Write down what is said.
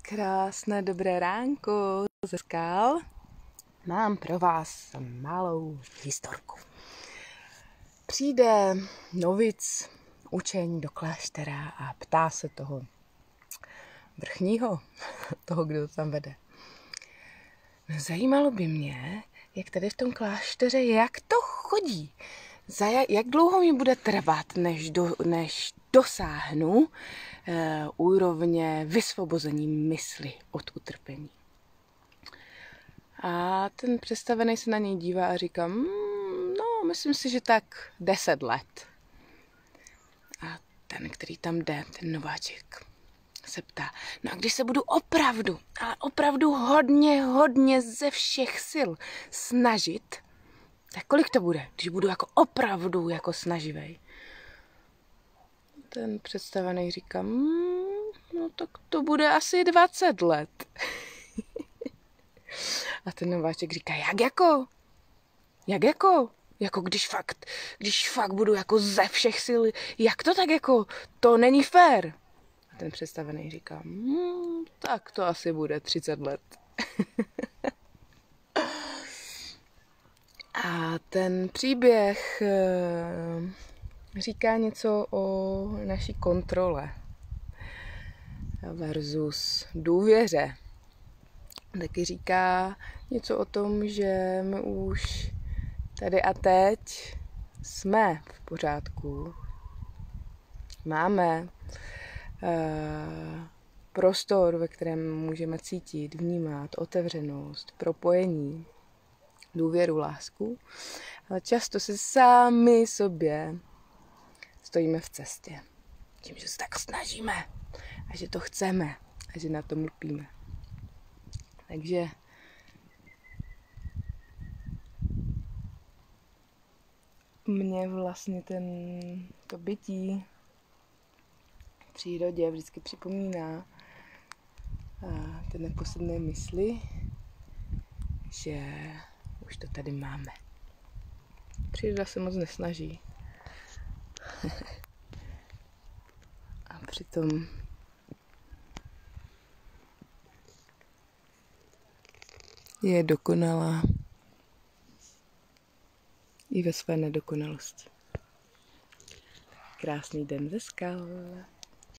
Krásné dobré ránko ze skal. Mám pro vás malou historku. Přijde novic učení do kláštera a ptá se toho vrchního, toho, kdo to tam vede. Zajímalo by mě, jak tady v tom klášteře, jak to chodí. Jak dlouho mi bude trvat, než dosáhnu úrovně vysvobození mysli od utrpení. A ten představený se na něj dívá a říká, no, myslím si, že tak 10 let. A ten, který tam jde, ten nováček, se ptá, no a když se budu opravdu hodně ze všech sil snažit, tak kolik to bude, když budu opravdu snaživej? Ten představený říká, no tak to bude asi 20 let. A ten nováček říká, jak jako? Jako když fakt budu ze všech sil, jak to tak to není fér. A ten představený říká, tak to asi bude 30 let. A ten příběh říká něco o naší kontrole versus důvěře. Taky říká něco o tom, že my už tady a teď jsme v pořádku. Máme prostor, ve kterém můžeme cítit, vnímat otevřenost, propojení, důvěru, lásku. Ale často se sami sobě stojíme v cestě. Tím, že se tak snažíme a že to chceme a že na to lpíme. Takže mě vlastně to bytí v přírodě vždycky připomíná ty neposedné mysli, že už to tady máme. Příroda se moc nesnaží. A přitom je dokonalá i ve své nedokonalosti. Krásný den ze skal.